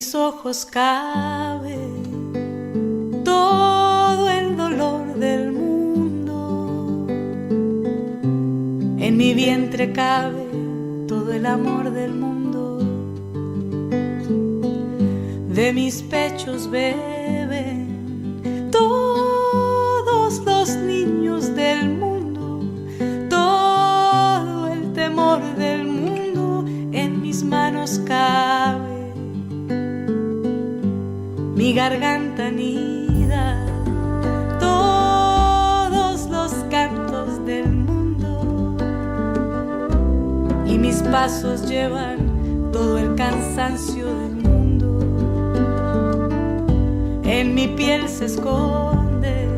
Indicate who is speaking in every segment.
Speaker 1: mis ojos cabe todo el dolor del mundo, en mi vientre cabe todo el amor del mundo, de mis pechos beben todos los niños del mundo, todo el temor del mundo en mis manos cabe. Mi garganta anida todos los cantos del mundo y mis pasos llevan todo el cansancio del mundo. En mi piel se esconde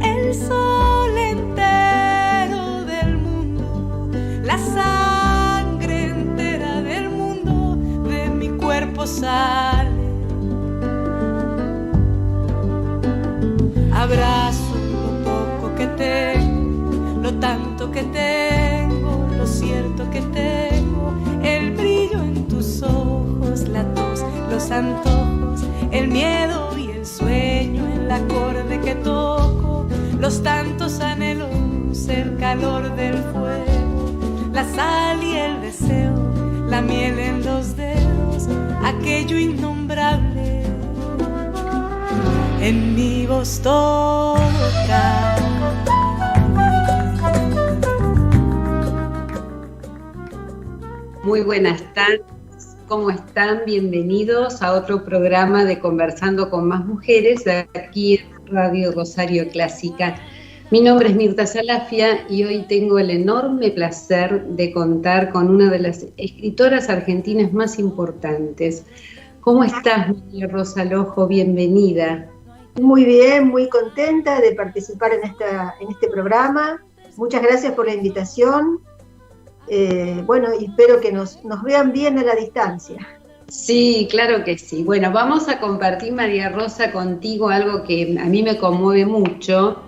Speaker 1: el sol entero del mundo, la sangre entera del mundo de mi cuerpo sale. Abrazo lo poco que tengo, lo tanto que tengo, lo cierto que tengo, el brillo en tus ojos, la tos, los antojos, el miedo y el sueño, el acorde que toco, los tantos anhelos, el calor del fuego, la sal y el deseo, la miel en los dedos, aquello innombrable. En mi voz todo cabe.
Speaker 2: Muy buenas tardes, ¿cómo están? Bienvenidos a otro programa de Conversando con Más Mujeres, aquí en Radio Rosario Clásica. Mi nombre es Mirta Salafia y hoy tengo el enorme placer de contar con una de las escritoras argentinas más importantes. ¿Cómo estás, María Rosa Lojo? Bienvenida.
Speaker 3: Muy bien, muy contenta de participar en este programa. Muchas gracias por la invitación. Bueno, y espero que nos vean bien a la distancia.
Speaker 2: Sí, claro que sí. Bueno, vamos a compartir, María Rosa, contigo algo que a mí me conmueve mucho,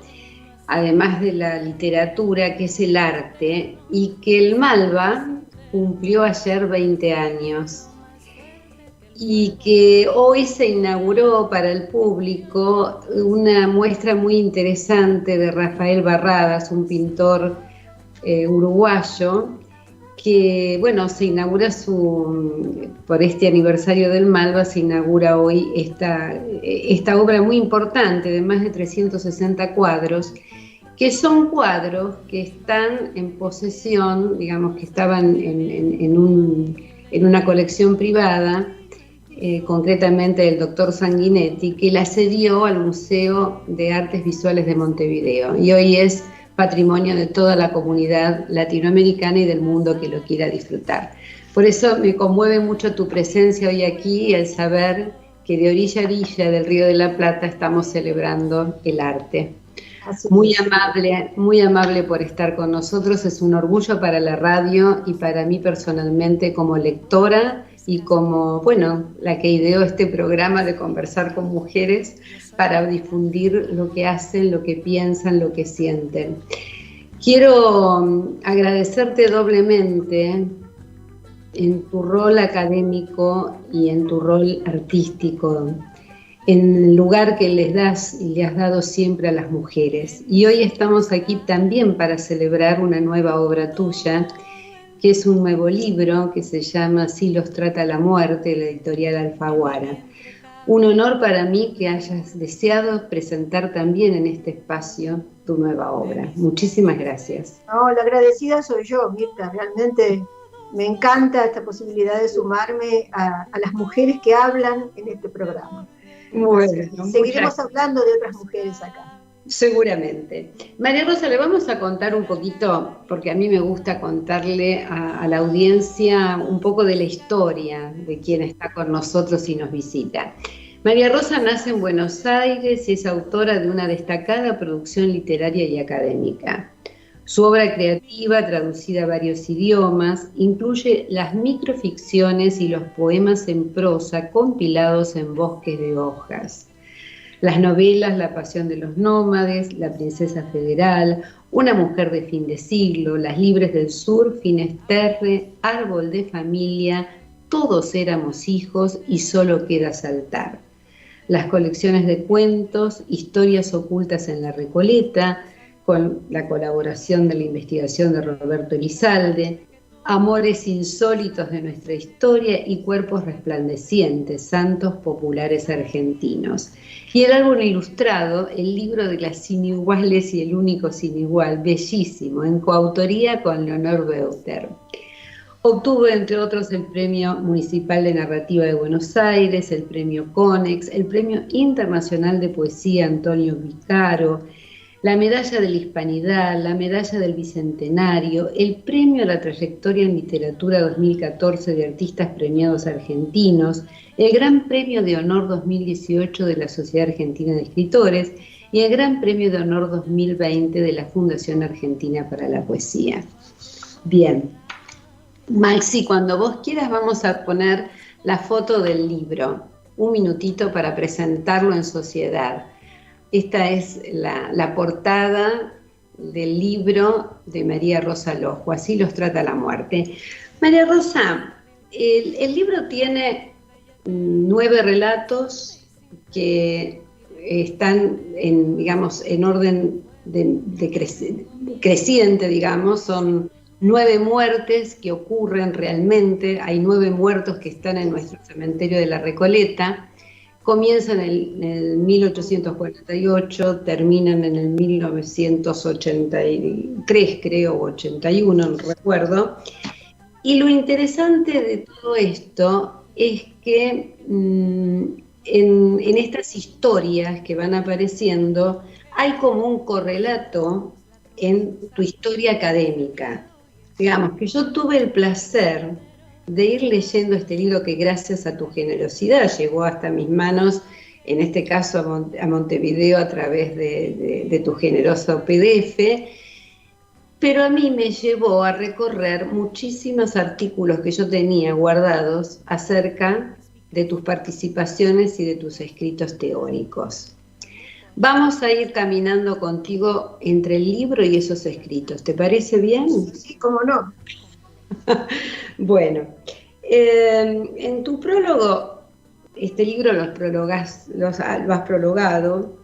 Speaker 2: además de la literatura, que es el arte, y que el Malva cumplió ayer 20 años. Y que hoy se inauguró para el público una muestra muy interesante de Rafael Barradas, un pintor uruguayo, que, bueno, se inaugura por este aniversario del Malva, se inaugura hoy esta obra muy importante de más de 360 cuadros, que son cuadros que están en posesión, digamos que estaban en una colección privada, concretamente del doctor Sanguinetti, que la cedió al Museo de Artes Visuales de Montevideo, y hoy es patrimonio de toda la comunidad latinoamericana y del mundo que lo quiera disfrutar. Por eso me conmueve mucho tu presencia hoy aquí y el saber que de orilla a orilla del Río de la Plata estamos celebrando el arte. Muy amable por estar con nosotros, es un orgullo para la radio y para mí personalmente como lectora y como, bueno, la que ideó este programa de conversar con mujeres para difundir lo que hacen, lo que piensan, lo que sienten. Quiero agradecerte doblemente en tu rol académico y en tu rol artístico, en el lugar que les das y le has dado siempre a las mujeres. Y hoy estamos aquí también para celebrar una nueva obra tuya, que es un nuevo libro que se llama Así los trata la muerte, la editorial Alfaguara. Un honor para mí que hayas deseado presentar también en este espacio tu nueva obra. Muchísimas gracias.
Speaker 3: No, la agradecida soy yo, Mirta. Realmente me encanta esta posibilidad de sumarme a las mujeres que hablan en este programa.
Speaker 2: Bueno,
Speaker 3: seguiremos hablando de otras mujeres acá.
Speaker 2: Seguramente. María Rosa, le vamos a contar un poquito, porque a mí me gusta contarle a la audiencia un poco de la historia de quien está con nosotros y nos visita. María Rosa nace en Buenos Aires y es autora de una destacada producción literaria y académica. Su obra creativa, traducida a varios idiomas, incluye las microficciones y los poemas en prosa compilados en Bosques de hojas. Las novelas La pasión de los nómades, La princesa federal, Una mujer de fin de siglo, Las libres del sur, Finisterre, Árbol de familia, todos éramos hijos y solo queda saltar. Las colecciones de cuentos, historias ocultas en la Recoleta, con la colaboración de la investigación de Roberto Elizalde, amores insólitos de nuestra historia y cuerpos resplandecientes, santos populares argentinos. Y el álbum ilustrado, el libro de las sin iguales y el único sin igual, bellísimo, en coautoría con Leonor Beuter. Obtuvo, entre otros, el Premio Municipal de Narrativa de Buenos Aires, el Premio Conex, el Premio Internacional de Poesía Antonio Vicaro, la Medalla de la Hispanidad, la Medalla del Bicentenario, el Premio a la Trayectoria en Literatura 2014 de Artistas Premiados Argentinos, el Gran Premio de Honor 2018 de la Sociedad Argentina de Escritores y el Gran Premio de Honor 2020 de la Fundación Argentina para la Poesía. Bien, Maxi, cuando vos quieras vamos a poner la foto del libro, un minutito para presentarlo en sociedad. Esta es la portada del libro de María Rosa Lojo, Así los trata la muerte. María Rosa, el libro tiene 9 relatos que están en orden creciente, digamos, son 9 muertes que ocurren realmente, hay 9 muertos que están en nuestro cementerio de la Recoleta. Comienzan en el 1848, terminan en el 1983, creo, o 81, no recuerdo. Y lo interesante de todo esto es que en estas historias que van apareciendo hay como un correlato en tu historia académica. Digamos que yo tuve el placer de ir leyendo este libro que gracias a tu generosidad llegó hasta mis manos, en este caso a Montevideo a través de tu generoso PDF, pero a mí me llevó a recorrer muchísimos artículos que yo tenía guardados acerca de tus participaciones y de tus escritos teóricos. Vamos a ir caminando contigo entre el libro y esos escritos, ¿te parece bien?
Speaker 3: Sí, cómo no.
Speaker 2: Bueno, en tu prólogo, este libro lo has prologado,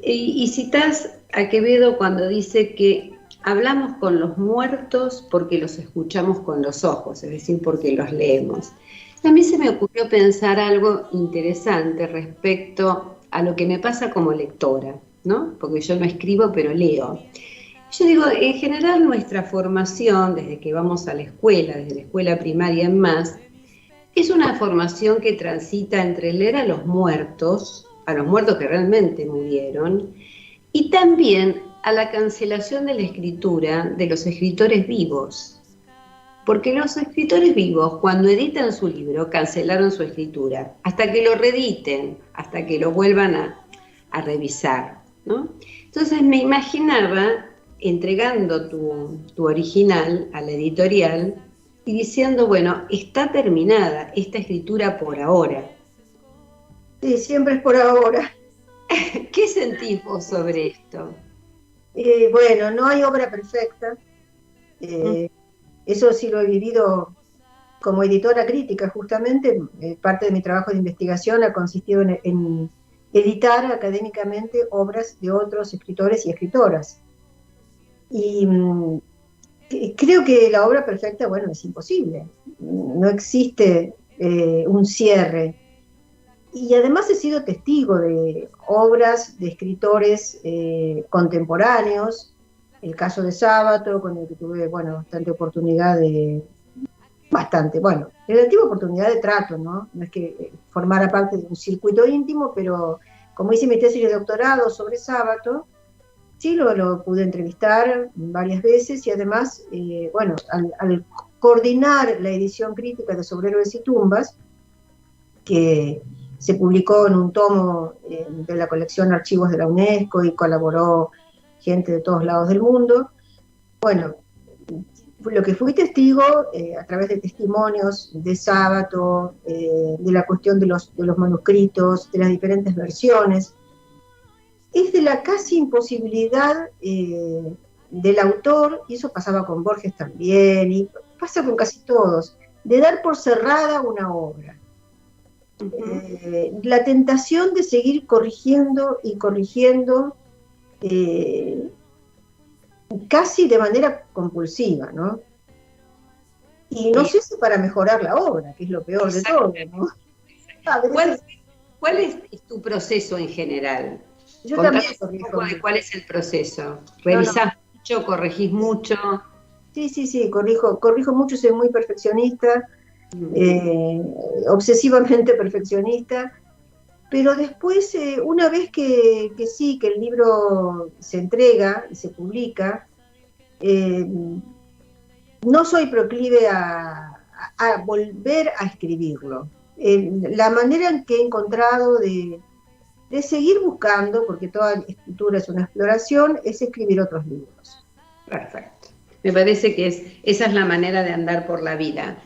Speaker 2: y citas a Quevedo cuando dice que hablamos con los muertos porque los escuchamos con los ojos, es decir, porque los leemos. A mí se me ocurrió pensar algo interesante respecto a lo que me pasa como lectora, ¿no? Porque yo no escribo, pero leo. Yo digo, en general nuestra formación, desde que vamos a la escuela, desde la escuela primaria en más, es una formación que transita entre leer a los muertos que realmente murieron, y también a la cancelación de la escritura de los escritores vivos. Porque los escritores vivos, cuando editan su libro, cancelaron su escritura, hasta que lo reediten, hasta que lo vuelvan a revisar, ¿no? Entonces me imaginaba entregando tu original a la editorial y diciendo, bueno, está terminada esta escritura por ahora.
Speaker 3: Sí, siempre es por ahora.
Speaker 2: ¿Qué sentís vos sobre esto?
Speaker 3: Bueno, no hay obra perfecta. Eso sí lo he vivido como editora crítica, justamente. Parte de mi trabajo de investigación ha consistido en editar académicamente obras de otros escritores y escritoras. Y creo que la obra perfecta, bueno, es imposible. No existe un cierre. Y además he sido testigo de obras de escritores contemporáneos, el caso de Sábato, con el que tuve, bueno, relativa oportunidad de trato, ¿no? No es que formara parte de un circuito íntimo, pero como hice mi tesis de doctorado sobre Sábato, sí lo pude entrevistar varias veces y además, bueno, al coordinar la edición crítica de Sobre Héroes y Tumbas, que se publicó en un tomo de la colección Archivos de la UNESCO y colaboró gente de todos lados del mundo. Bueno, lo que fui testigo a través de testimonios de Sábato, de la cuestión de los manuscritos, de las diferentes versiones, es de la casi imposibilidad del autor, y eso pasaba con Borges también, y pasa con casi todos, de dar por cerrada una obra. La tentación de seguir corrigiendo y corrigiendo, casi de manera compulsiva, ¿no? Y no sé si para mejorar la obra, que es lo peor de todo, ¿no?
Speaker 2: ¿Cuál es tu proceso en general?
Speaker 3: Yo
Speaker 2: Contanos
Speaker 3: también
Speaker 2: un
Speaker 3: corrijo.
Speaker 2: poco de cuál es el proceso. ¿Revisás mucho, corregís mucho?
Speaker 3: Sí, corrijo mucho, soy muy perfeccionista, obsesivamente perfeccionista, pero después, una vez que el libro se entrega y se publica, no soy proclive a volver a escribirlo. La manera en que he encontrado de seguir buscando, porque toda escritura es una exploración, es escribir otros libros.
Speaker 2: Perfecto. Me parece que esa es la manera de andar por la vida,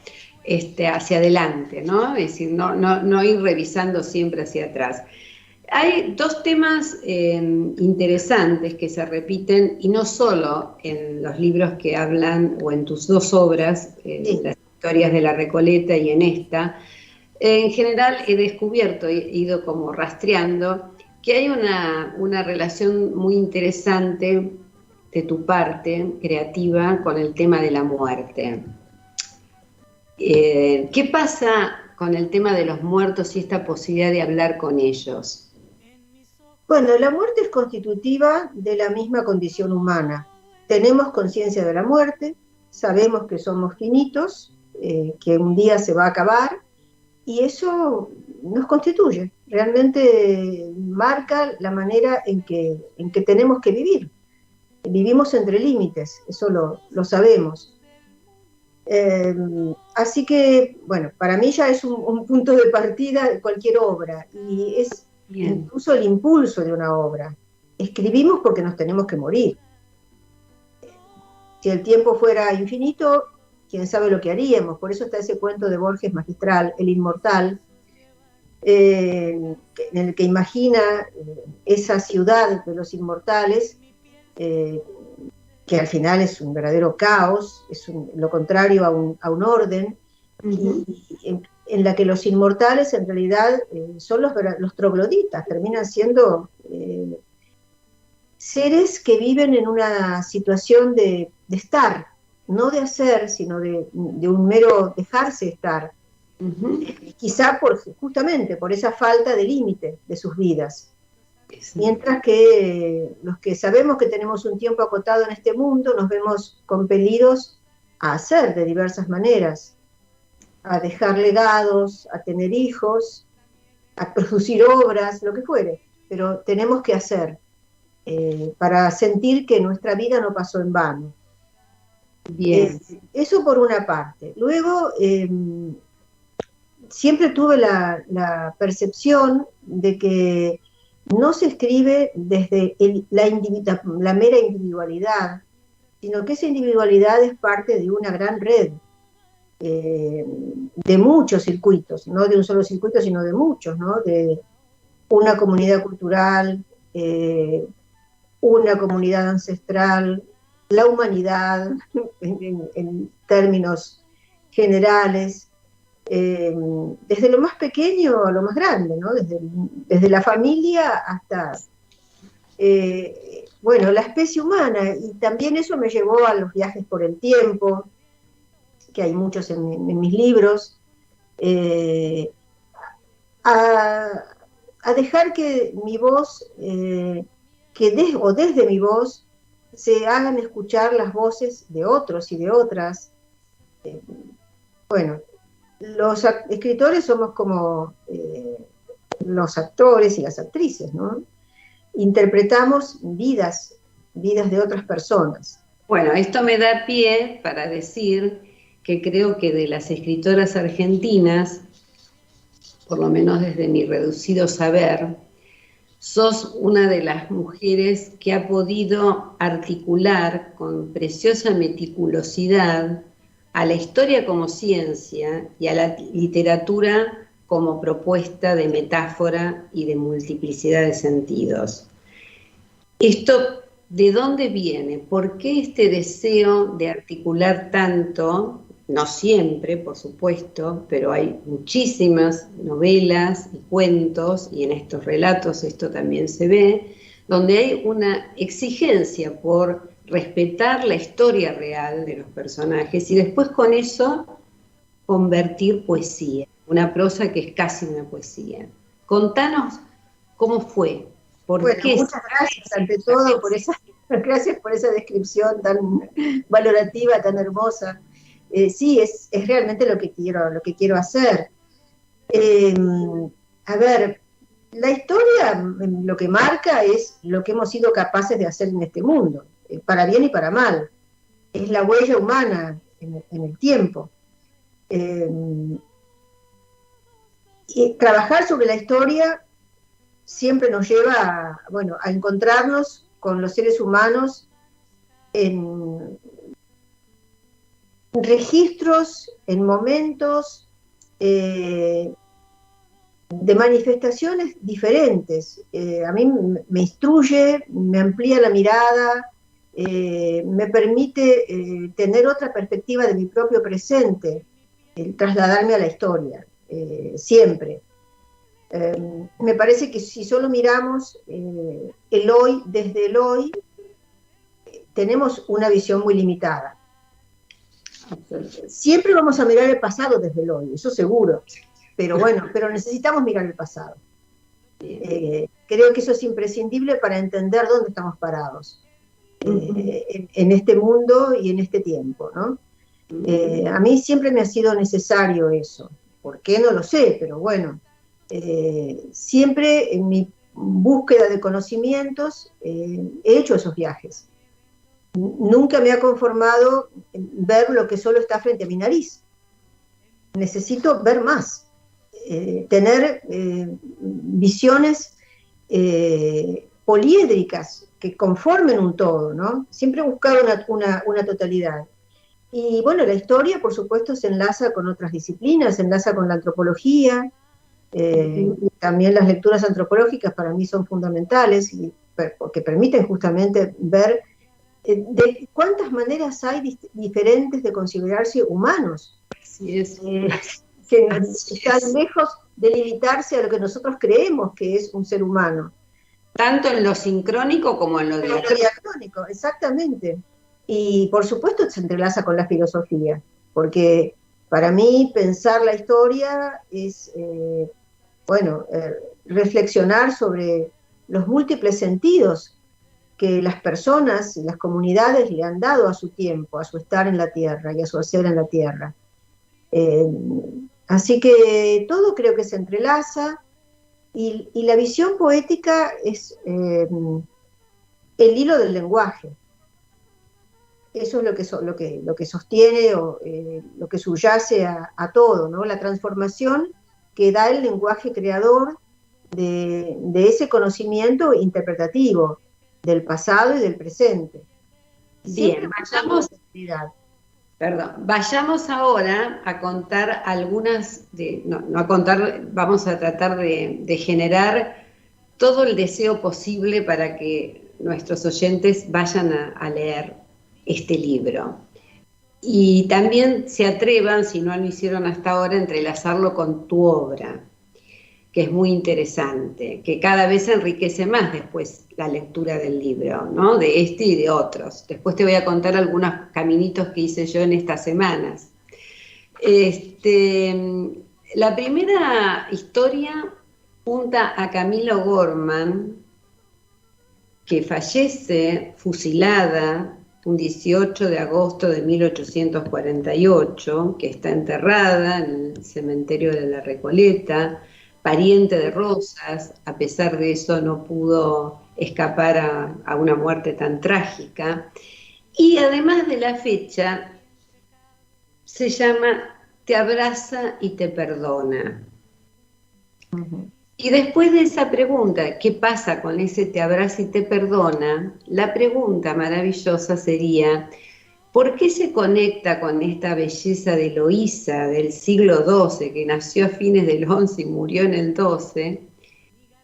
Speaker 2: hacia adelante, ¿no? Es decir, no ir revisando siempre hacia atrás. Hay dos temas interesantes que se repiten, y no solo en los libros que hablan, o en tus dos obras, las historias de la Recoleta y en esta. En general he descubierto, he ido como rastreando, que hay una relación muy interesante de tu parte creativa con el tema de la muerte. ¿Qué pasa con el tema de los muertos y esta posibilidad de hablar con ellos?
Speaker 3: Bueno, la muerte es constitutiva de la misma condición humana. Tenemos conciencia de la muerte, sabemos que somos finitos, que un día se va a acabar, y eso nos constituye, realmente marca la manera en que tenemos que vivir. Vivimos entre límites, eso lo sabemos. Así que, bueno, para mí ya es un punto de partida de cualquier obra, y es incluso el impulso de una obra. Escribimos porque nos tenemos que morir. Si el tiempo fuera infinito, quién sabe lo que haríamos. Por eso está ese cuento de Borges magistral, El Inmortal, en el que imagina esa ciudad de los inmortales, que al final es un verdadero caos, es lo contrario a un orden, y en la que los inmortales en realidad son los trogloditas, terminan siendo seres que viven en una situación de estar, no de hacer, sino de un mero dejarse estar, quizá justamente por esa falta de límite de sus vidas. Mientras que los que sabemos que tenemos un tiempo acotado en este mundo, nos vemos compelidos a hacer de diversas maneras, a dejar legados, a tener hijos, a producir obras, lo que fuere, pero tenemos que hacer para sentir que nuestra vida no pasó en vano.
Speaker 2: Bien.
Speaker 3: Eso por una parte. Luego, siempre tuve la percepción de que no se escribe desde la mera individualidad, sino que esa individualidad es parte de una gran red, de muchos circuitos, no de un solo circuito, sino de muchos, ¿no? De una comunidad cultural, una comunidad ancestral, la humanidad en términos generales, desde lo más pequeño a lo más grande, ¿no? Desde la familia hasta, bueno, la especie humana, y también eso me llevó a los viajes por el tiempo, que hay muchos en mis libros, a dejar que mi voz, desde mi voz, se hagan escuchar las voces de otros y de otras. Bueno, los escritores somos como los actores y las actrices, ¿no? Interpretamos vidas de otras personas.
Speaker 2: Bueno, esto me da pie para decir que creo que de las escritoras argentinas, por lo menos desde mi reducido saber, sos una de las mujeres que ha podido articular con preciosa meticulosidad a la historia como ciencia y a la literatura como propuesta de metáfora y de multiplicidad de sentidos. Esto, ¿de dónde viene? ¿Por qué este deseo de articular tanto no siempre, por supuesto, pero hay muchísimas novelas y cuentos, y en estos relatos esto también se ve, donde hay una exigencia por respetar la historia real de los personajes y después con eso convertir poesía, una prosa que es casi una poesía. Contanos cómo fue, por
Speaker 3: Bueno,
Speaker 2: qué.
Speaker 3: muchas gracias ante todo gracias por esa descripción tan valorativa, tan hermosa. Sí, es realmente lo que quiero hacer. A ver, la historia lo que marca es lo que hemos sido capaces de hacer en este mundo, para bien y para mal. Es la huella humana en el tiempo. Y trabajar sobre la historia siempre nos lleva a encontrarnos con los seres humanos en registros, en momentos de manifestaciones diferentes. A mí me instruye, me amplía la mirada, me permite tener otra perspectiva de mi propio presente, trasladarme a la historia, siempre. Me parece que si solo miramos el hoy desde el hoy, tenemos una visión muy limitada. Siempre vamos a mirar el pasado desde el hoy, eso seguro, pero necesitamos mirar el pasado. Creo que eso es imprescindible para entender dónde estamos parados en este mundo y en este tiempo, ¿no? A mí siempre me ha sido necesario eso. ¿Por qué? No lo sé, pero bueno. Siempre en mi búsqueda de conocimientos he hecho esos viajes. Nunca me ha conformado ver lo que solo está frente a mi nariz. Necesito ver más, tener visiones poliédricas que conformen un todo, ¿no? Siempre he buscado una totalidad. Y bueno, la historia, por supuesto, se enlaza con otras disciplinas, se enlaza con la antropología. También las lecturas antropológicas para mí son fundamentales porque permiten justamente ver de cuántas maneras hay diferentes de considerarse humanos.
Speaker 2: Así es.
Speaker 3: Que están lejos de limitarse a lo que nosotros creemos que es un ser humano.
Speaker 2: Tanto en lo sincrónico como en lo
Speaker 3: diacrónico. Exactamente. Y por supuesto se entrelaza con la filosofía, porque para mí pensar la historia es, reflexionar sobre los múltiples sentidos que las personas y las comunidades le han dado a su tiempo, a su estar en la tierra y a su hacer en la tierra. Así que todo creo que se entrelaza y la visión poética es el hilo del lenguaje. Eso es lo que sostiene o lo que subyace a todo, ¿no? La transformación que da el lenguaje creador de ese conocimiento interpretativo del pasado y del presente.
Speaker 2: Bien, vayamos ahora a contar algunas, vamos a tratar de generar todo el deseo posible para que nuestros oyentes vayan a leer este libro. Y también se atrevan, si no lo hicieron hasta ahora, a entrelazarlo con tu obra, que es muy interesante, que cada vez enriquece más después la lectura del libro, ¿no? De este y de otros. Después te voy a contar algunos caminitos que hice yo en estas semanas. La primera historia junta a Camilo Gorman, que fallece fusilada un 18 de agosto de 1848, que está enterrada en el cementerio de la Recoleta, pariente de Rosas. A pesar de eso no pudo escapar a una muerte tan trágica. Y además de la fecha, se llama Te abraza y te perdona. Uh-huh. Y después de esa pregunta, ¿qué pasa con ese te abraza y te perdona? La pregunta maravillosa sería, ¿por qué se conecta con esta belleza de Eloísa del siglo XII, que nació a fines del XI y murió en el XII?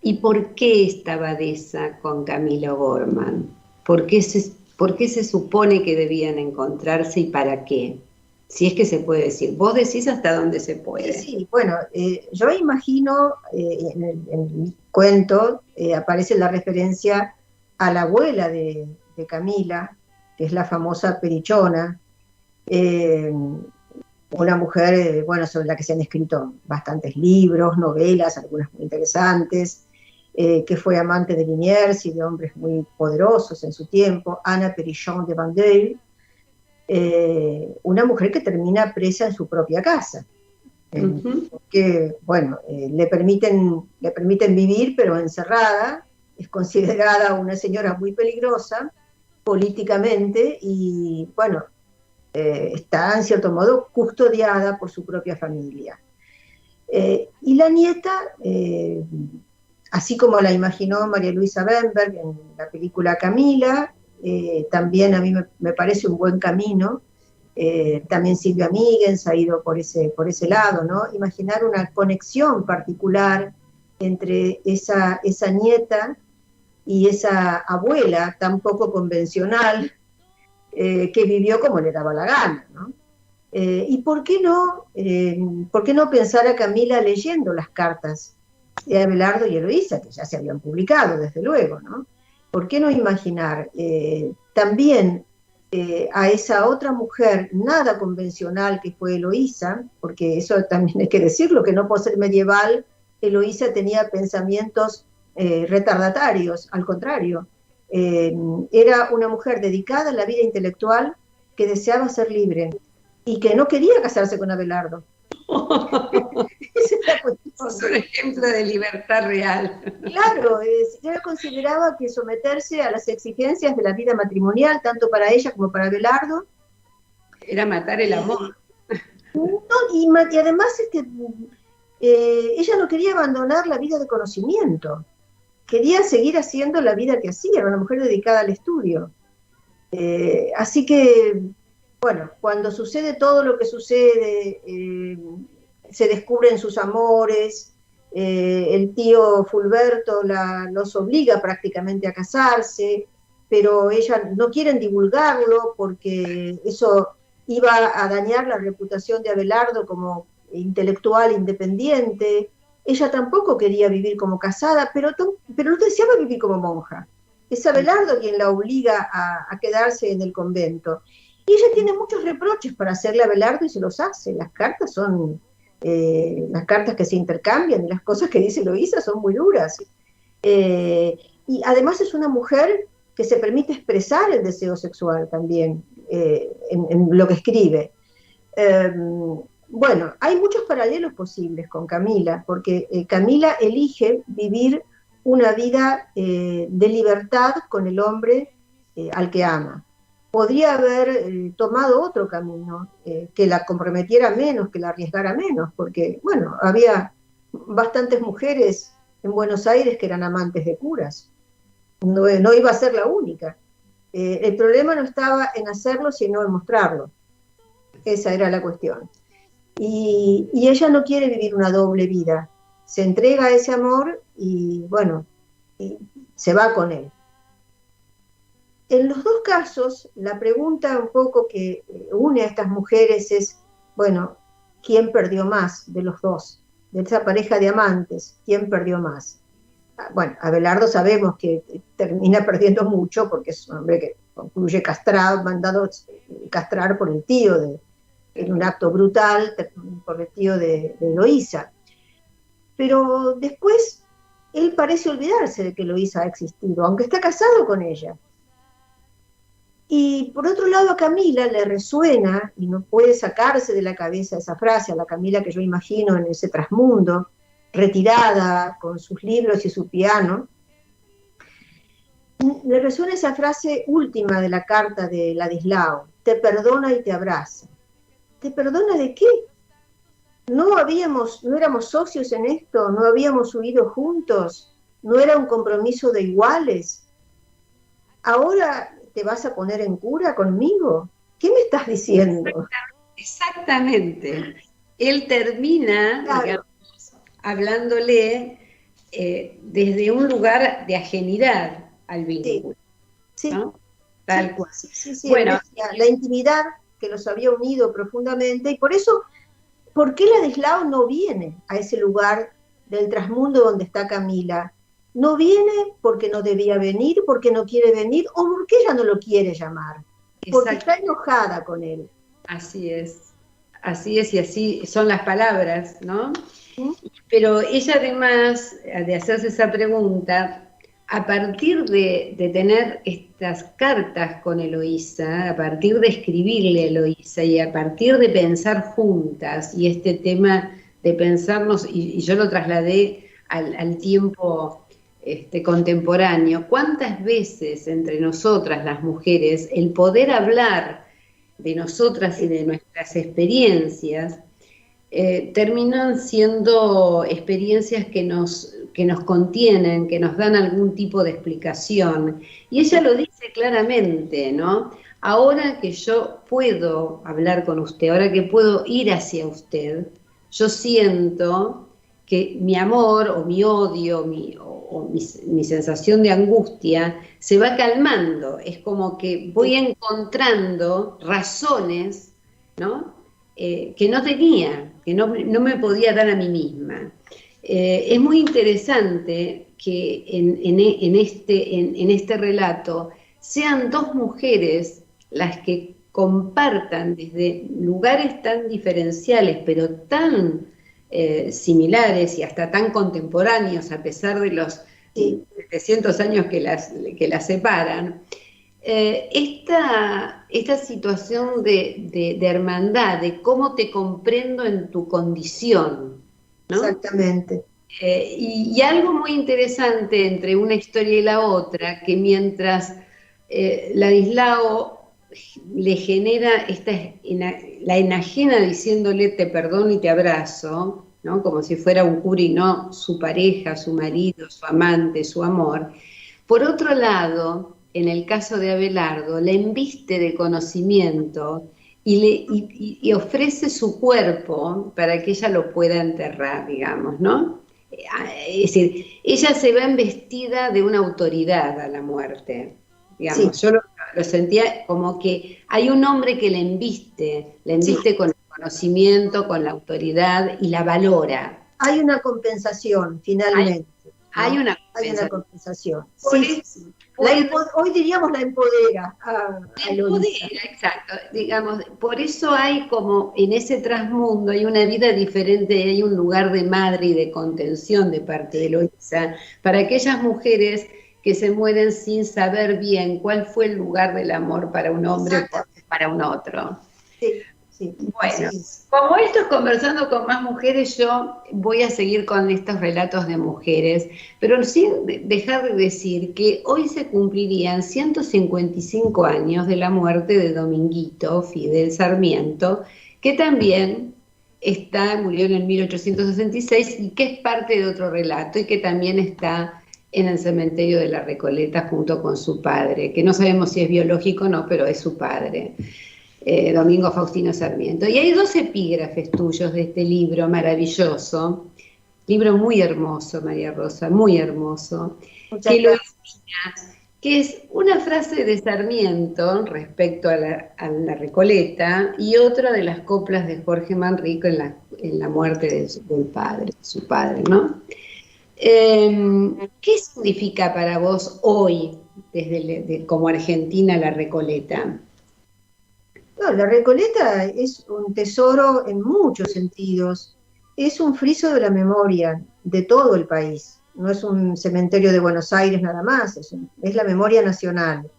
Speaker 2: ¿Y por qué esta abadesa con Camilo Gorman? ¿Por qué se supone que debían encontrarse y para qué? Si es que se puede decir. Vos decís hasta dónde se puede.
Speaker 3: Sí, bueno, yo imagino, en el cuento aparece la referencia a la abuela de Camila, que es la famosa Perichona, una mujer, bueno, sobre la que se han escrito bastantes libros, novelas, algunas muy interesantes, que fue amante de Liniers y de hombres muy poderosos en su tiempo, Ana Perichon de Vandeuil, una mujer que termina presa en su propia casa, que, bueno, le permiten vivir, pero encerrada, es considerada una señora muy peligrosa políticamente y, bueno, está en cierto modo custodiada por su propia familia. Y la nieta, así como la imaginó María Luisa Bemberg en la película Camila, también a mí me parece un buen camino. También Silvia Míguez ha ido por ese lado, ¿no? Imaginar una conexión particular entre esa nieta y esa abuela tan poco convencional, que vivió como le daba la gana, ¿no? ¿Y por qué no pensar a Camila leyendo las cartas de Abelardo y Eloísa, que ya se habían publicado, desde luego, ¿no? ¿Por qué no imaginar también a esa otra mujer nada convencional que fue Eloísa, porque eso también hay que decirlo, que no por ser medieval, Eloísa tenía pensamientos retardatarios, al contrario, era una mujer dedicada a la vida intelectual que deseaba ser libre y que no quería casarse con Abelardo.
Speaker 2: Es un ejemplo de libertad real.
Speaker 3: Claro, ella consideraba que someterse a las exigencias de la vida matrimonial, tanto para ella como para Abelardo,
Speaker 2: era matar el amor.
Speaker 3: No, y además ella no quería abandonar la vida de conocimiento, quería seguir haciendo la vida que hacía, era una mujer dedicada al estudio. Así que, bueno, cuando sucede todo lo que sucede, se descubren sus amores, el tío Fulberto los obliga prácticamente a casarse, pero ella no quieren divulgarlo porque eso iba a dañar la reputación de Abelardo como intelectual independiente. Ella tampoco quería vivir como casada, pero no deseaba vivir como monja. Es Abelardo quien la obliga a quedarse en el convento. Y ella tiene muchos reproches para hacerle a Abelardo y se los hace. Las cartas son, las cartas que se intercambian y las cosas que dice Eloísa son muy duras. Y además es una mujer que se permite expresar el deseo sexual también en lo que escribe. Bueno, hay muchos paralelos posibles con Camila, porque Camila elige vivir una vida de libertad con el hombre al que ama. Podría haber tomado otro camino, que la comprometiera menos, que la arriesgara menos, porque, bueno, había bastantes mujeres en Buenos Aires que eran amantes de curas. No iba a ser la única. El problema no estaba en hacerlo, sino en mostrarlo. Esa era la cuestión. Y ella no quiere vivir una doble vida, se entrega a ese amor y, bueno, y se va con él. En los dos casos, la pregunta un poco que une a estas mujeres es, bueno, ¿quién perdió más de los dos? De esa pareja de amantes, ¿quién perdió más? Bueno, Abelardo sabemos que termina perdiendo mucho porque es un hombre que concluye castrado, mandado castrar por el tío en un acto brutal por el tío de Eloísa. Pero después él parece olvidarse de que Eloísa ha existido, aunque está casado con ella. Y por otro lado a Camila le resuena, y no puede sacarse de la cabeza esa frase, a la Camila que yo imagino en ese trasmundo, retirada con sus libros y su piano, le resuena esa frase última de la carta de Ladislao: te perdona y te abraza. ¿Te perdona de qué? No éramos socios en esto, no habíamos huido juntos, no era un compromiso de iguales. ¿Ahora te vas a poner en cura conmigo? ¿Qué me estás diciendo?
Speaker 2: Exactamente. Él termina, claro, digamos, hablándole desde un lugar de ajenidad al vínculo.
Speaker 3: Sí,
Speaker 2: ¿no? Tal cual.
Speaker 3: Sí,
Speaker 2: bueno,
Speaker 3: la intimidad que los había unido profundamente, y por eso, ¿por qué Ladislao no viene a ese lugar del trasmundo donde está Camila? No viene porque no debía venir, porque no quiere venir, o porque ella no lo quiere llamar, porque está enojada con él.
Speaker 2: Así es, y así son las palabras, ¿no? Pero ella, además de hacerse esa pregunta, a partir de tener estas cartas con Eloísa, a partir de escribirle a Eloísa y a partir de pensar juntas, y este tema de pensarnos, y yo lo trasladé al tiempo contemporáneo, ¿cuántas veces entre nosotras las mujeres el poder hablar de nosotras y de nuestras experiencias terminan siendo experiencias que nos contienen, que nos dan algún tipo de explicación? Y ella lo dice claramente, ¿no? Ahora que yo puedo hablar con usted, ahora que puedo ir hacia usted, yo siento que mi amor o mi odio mi sensación de angustia se va calmando. Es como que voy encontrando razones, ¿no? Que no tenía, que no me podía dar a mí misma. Es muy interesante que en este relato sean dos mujeres las que compartan desde lugares tan diferenciales, pero tan similares y hasta tan contemporáneos, a pesar de los 700 años que las separan, esta situación de hermandad, de cómo te comprendo en tu condición, ¿no?
Speaker 3: Exactamente.
Speaker 2: Y algo muy interesante entre una historia y la otra, que mientras Ladislao le genera la enajena diciéndole te perdono y te abrazo, ¿no? Como si fuera un cura y no su pareja, su marido, su amante, su amor. Por otro lado, en el caso de Abelardo, le embiste de conocimiento y ofrece su cuerpo para que ella lo pueda enterrar, digamos, ¿no? Es decir, ella se va embestida de una autoridad a la muerte, digamos. Sí. Yo lo sentía como que hay un hombre que le embiste sí. Con el conocimiento, con la autoridad y la valora.
Speaker 3: Hay una compensación, finalmente.
Speaker 2: Hay una
Speaker 3: compensación. Sí. Hoy diríamos la empodera.
Speaker 2: La empodera, exacto. Digamos, por eso hay como en ese trasmundo hay una vida diferente, hay un lugar de madre y de contención de parte de Eloísa para aquellas mujeres que se mueren sin saber bien cuál fue el lugar del amor para un hombre o para un otro.
Speaker 3: Sí, sí.
Speaker 2: Bueno, como esto es conversando con más mujeres, yo voy a seguir con estos relatos de mujeres, pero sin dejar de decir que hoy se cumplirían 155 años de la muerte de Dominguito Fidel Sarmiento, que también murió en el 1866 y que es parte de otro relato y que también está en el cementerio de la Recoleta junto con su padre, que no sabemos si es biológico o no, pero es su padre, Domingo Faustino Sarmiento. Y hay 2 epígrafes tuyos de este libro maravilloso, libro muy hermoso, María Rosa, muy hermoso, que lo ilumina, que es una frase de Sarmiento respecto a la Recoleta y otra de las coplas de Jorge Manrico en la muerte de su padre, ¿no? ¿Qué significa para vos hoy, como Argentina, la Recoleta?
Speaker 3: No, la Recoleta es un tesoro en muchos sentidos. Es un friso de la memoria de todo el país. No es un cementerio de Buenos Aires nada más, es la memoria nacional.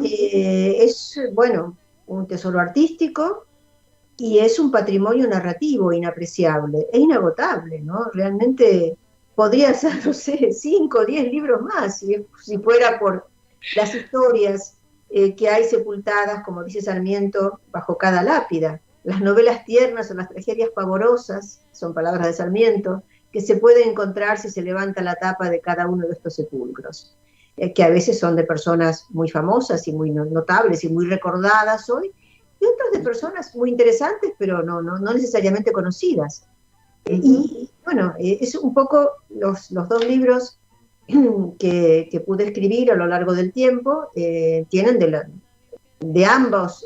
Speaker 3: Es, bueno, un tesoro artístico y es un patrimonio narrativo inapreciable, es inagotable, ¿no? Realmente podría ser, no sé, 5 o 10 libros más, si fuera por las historias que hay sepultadas, como dice Sarmiento, bajo cada lápida. Las novelas tiernas o las tragedias pavorosas, son palabras de Sarmiento, que se pueden encontrar si se levanta la tapa de cada uno de estos sepulcros, que a veces son de personas muy famosas y muy notables y muy recordadas hoy, y otras de personas muy interesantes, pero no necesariamente conocidas. Y bueno, es un poco los 2 libros que pude escribir a lo largo del tiempo, tienen de ambos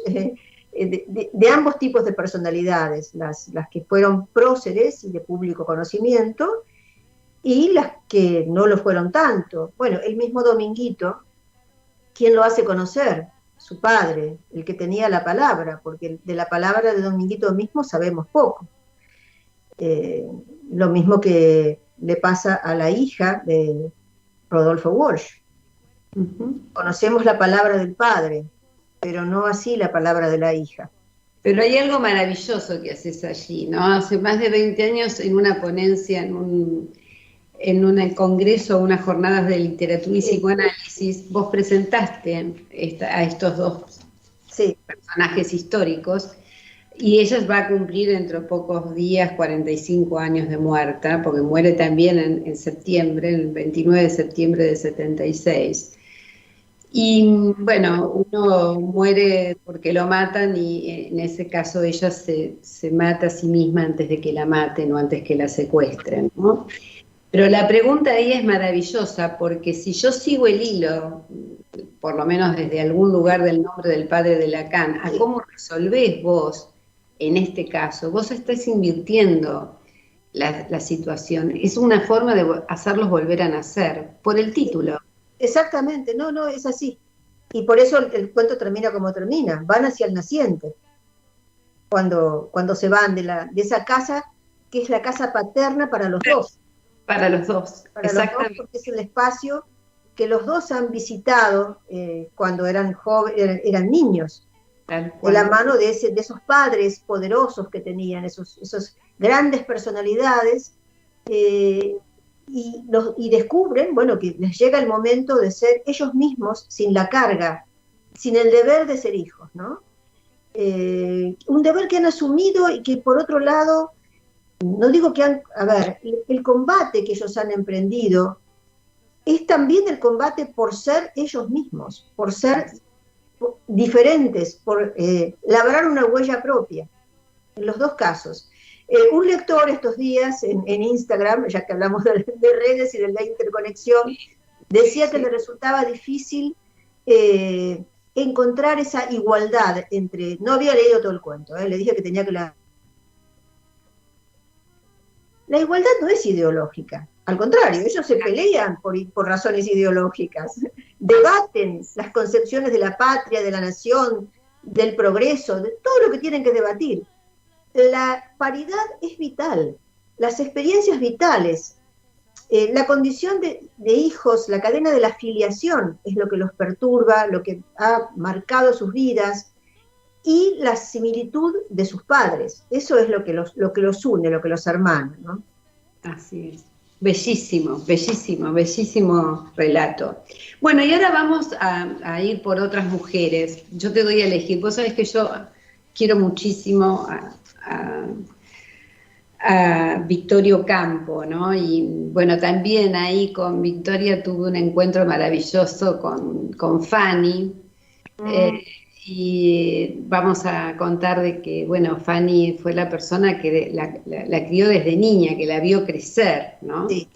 Speaker 3: de ambos tipos de personalidades, las que fueron próceres y de público conocimiento, y las que no lo fueron tanto. Bueno, el mismo Dominguito, ¿quién lo hace conocer? Su padre, el que tenía la palabra, porque de la palabra de Dominguito mismo sabemos poco. Lo mismo que le pasa a la hija de Rodolfo Walsh. Conocemos la palabra del padre, pero no así la palabra de la hija.
Speaker 2: Pero hay algo maravilloso que haces allí, ¿no? Hace más de 20 años en una ponencia, en un congreso, unas jornadas de literatura y psicoanálisis, vos presentaste a estos dos personajes históricos, y ella va a cumplir dentro de pocos días 45 años de muerta, porque muere también en septiembre, el 29 de septiembre de 76. Y bueno, uno muere porque lo matan, y en ese caso ella se mata a sí misma antes de que la maten o antes que la secuestren, ¿no? Pero la pregunta ahí es maravillosa, porque si yo sigo el hilo, por lo menos desde algún lugar del nombre del padre de Lacan, a cómo resolvés vos en este caso, vos estás invirtiendo la situación. Es una forma de hacerlos volver a nacer, por el título.
Speaker 3: Exactamente, no, es así. Y por eso el cuento termina como termina, van hacia el naciente. Cuando se van de esa casa, que es la casa paterna para los dos.
Speaker 2: Para los dos, exactamente.
Speaker 3: Porque es el espacio que los dos han visitado cuando eran jóvenes, eran niños, de la mano de esos padres poderosos que tenían, esos grandes personalidades, y descubren, bueno, que les llega el momento de ser ellos mismos sin la carga, sin el deber de ser hijos, ¿no? Un deber que han asumido y que por otro lado, no digo que el combate que ellos han emprendido es también el combate por ser ellos mismos, por ser diferentes, por labrar una huella propia, en los dos casos. Un lector estos días en Instagram, ya que hablamos de redes y de la interconexión, decía que le resultaba difícil encontrar esa igualdad entre... No había leído todo el cuento, le dije que tenía que leer. La igualdad no es ideológica, al contrario, ellos se pelean por razones ideológicas, debaten las concepciones de la patria, de la nación, del progreso, de todo lo que tienen que debatir. La paridad es vital, las experiencias vitales, la condición de hijos, la cadena de la filiación es lo que los perturba, lo que ha marcado sus vidas, y la similitud de sus padres. Eso es lo que los une, lo que los hermana, ¿no?
Speaker 2: Así es. Bellísimo, bellísimo, bellísimo relato. Bueno, y ahora vamos a ir por otras mujeres. Yo te doy a elegir. Vos sabés que yo quiero muchísimo a Victoria Ocampo, ¿no? Y bueno, también ahí con Victoria tuve un encuentro maravilloso con Fanny. Y vamos a contar de que, bueno, Fanny fue la persona que la crió desde niña, que la vio crecer, ¿no?
Speaker 3: Sí.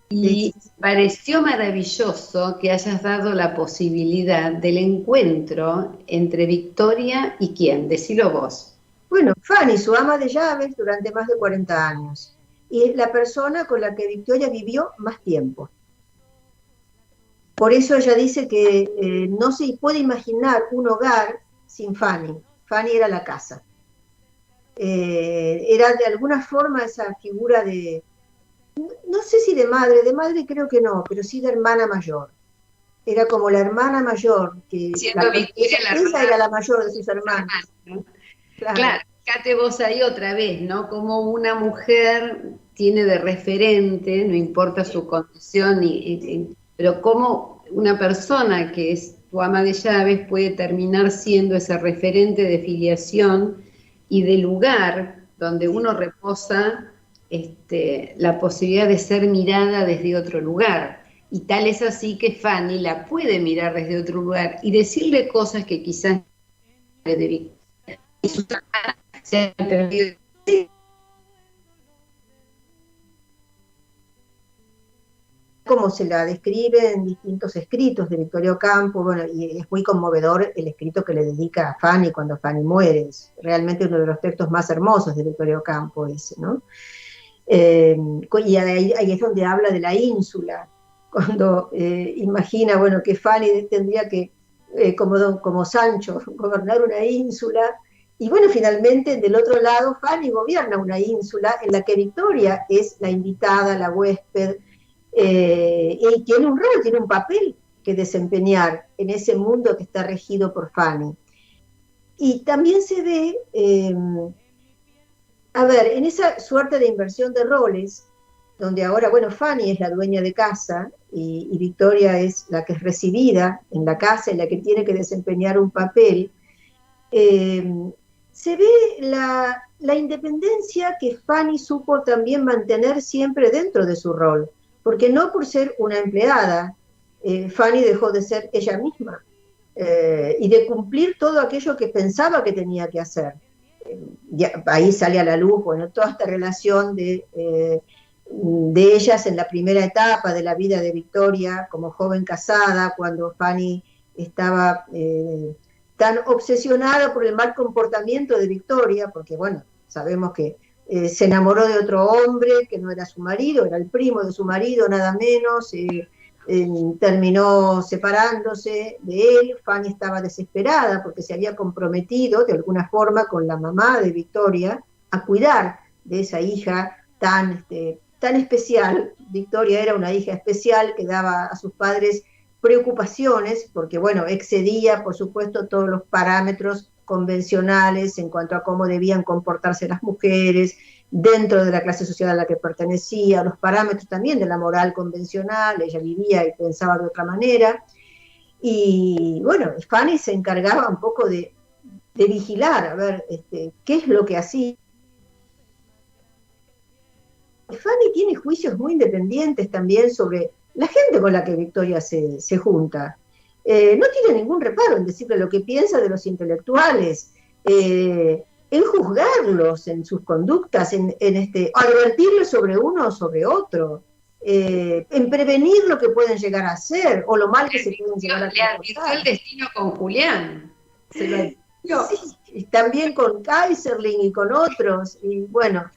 Speaker 2: Y pareció maravilloso que hayas dado la posibilidad del encuentro entre Victoria y ¿quién? Decilo vos.
Speaker 3: Bueno, Fanny, su ama de llaves durante más de 40 años. Y es la persona con la que Victoria vivió más tiempo. Por eso ella dice que no se puede imaginar un hogar sin Fanny. Fanny era la casa. Era de alguna forma esa figura de, no sé si de madre creo que no, pero sí de hermana mayor. Era como la hermana mayor, que esa era la mayor de sus hermanas.
Speaker 2: ¿No? Claro, fíjate vos ahí otra vez, ¿no? Como una mujer tiene de referente, no importa su condición, pero cómo una persona que es tu ama de llaves puede terminar siendo ese referente de filiación y de lugar donde uno reposa la posibilidad de ser mirada desde otro lugar. Y tal es así que Fanny la puede mirar desde otro lugar y decirle cosas que quizás de se han entendido.
Speaker 3: como se la describe en distintos escritos de Victoria Ocampo, bueno, y es muy conmovedor el escrito que le dedica a Fanny cuando Fanny muere, es realmente uno de los textos más hermosos de Victoria Ocampo ese, ¿no? Y ahí es donde habla de la ínsula, cuando imagina, bueno, que Fanny tendría que, como Sancho, gobernar una ínsula, y bueno, finalmente del otro lado Fanny gobierna una ínsula en la que Victoria es la invitada, la huésped, y tiene un rol, tiene un papel que desempeñar en ese mundo que está regido por Fanny. Y también se ve, en esa suerte de inversión de roles, donde ahora, bueno, Fanny es la dueña de casa y Victoria es la que es recibida en la casa, en la que tiene que desempeñar un papel, se ve la independencia que Fanny supo también mantener siempre dentro de su rol, porque no por ser una empleada, Fanny dejó de ser ella misma y de cumplir todo aquello que pensaba que tenía que hacer. Ahí sale a la luz, bueno, toda esta relación de ellas en la primera etapa de la vida de Victoria como joven casada, cuando Fanny estaba tan obsesionada por el mal comportamiento de Victoria, porque bueno, sabemos que se enamoró de otro hombre que no era su marido, era el primo de su marido, nada menos, terminó separándose de él. Fanny estaba desesperada porque se había comprometido de alguna forma con la mamá de Victoria a cuidar de esa hija tan especial. Victoria era una hija especial que daba a sus padres preocupaciones porque, bueno, excedía, por supuesto, todos los parámetros convencionales en cuanto a cómo debían comportarse las mujeres dentro de la clase social a la que pertenecía, los parámetros también de la moral convencional. Ella vivía y pensaba de otra manera, y bueno, Fanny se encargaba un poco de vigilar, a ver, qué es lo que hacía. Fanny tiene juicios muy independientes también sobre la gente con la que Victoria se junta. No tiene ningún reparo en decirle lo que piensa de los intelectuales, en juzgarlos en sus conductas, en advertirles sobre uno o sobre otro, en prevenir lo que pueden llegar a hacer o lo mal que se pueden llegar a
Speaker 2: comportar. Le advirtió el destino con Julián.
Speaker 3: Se lo advirtió, sí, también con Kaiserling y con otros, y bueno,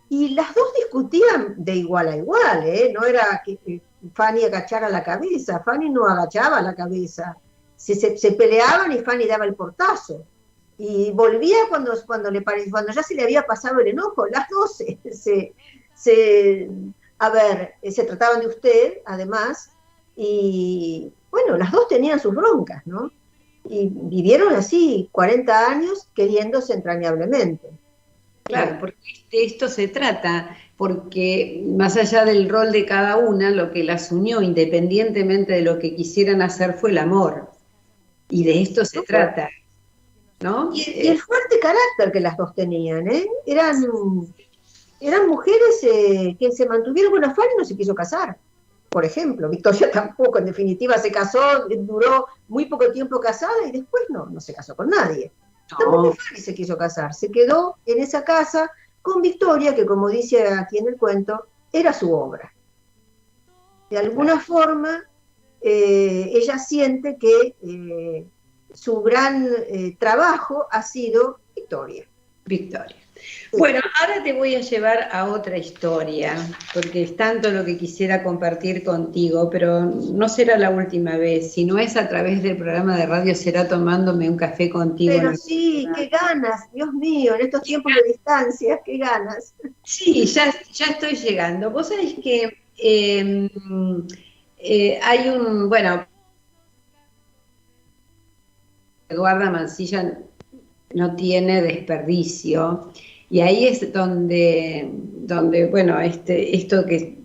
Speaker 3: y las dos discutían de igual a igual, no era que Fanny agachara la cabeza. Fanny no agachaba la cabeza, se peleaban y Fanny daba el portazo, y volvía cuando ya se le había pasado el enojo. Las dos se trataban de usted, además, y bueno, las dos tenían sus broncas, ¿no? Y vivieron así 40 años queriéndose entrañablemente.
Speaker 2: Claro, porque de esto se trata, porque más allá del rol de cada una, lo que las unió, independientemente de lo que quisieran hacer, fue el amor. Y de esto se trata, ¿no?
Speaker 3: Y el fuerte carácter que las dos tenían, eran mujeres que se mantuvieron. Bueno, Fanny no se quiso casar, por ejemplo. Victoria tampoco, en definitiva se casó, duró muy poco tiempo casada y después no se casó con nadie.
Speaker 2: No.
Speaker 3: Tampoco Fanny se quiso casar, se quedó en esa casa con Victoria, que como dice aquí en el cuento, era su obra. De alguna forma, ella siente que su gran trabajo ha sido Victoria.
Speaker 2: Bueno, ahora te voy a llevar a otra historia, porque es tanto lo que quisiera compartir contigo, pero no será la última vez. Si no es a través del programa de radio, será tomándome un café contigo.
Speaker 3: Pero sí, qué ganas, Dios mío, en estos tiempos de distancia, qué ganas.
Speaker 2: Sí, ya estoy llegando. Vos sabés que hay Eduarda Mansilla no tiene desperdicio, y ahí es donde bueno, esto que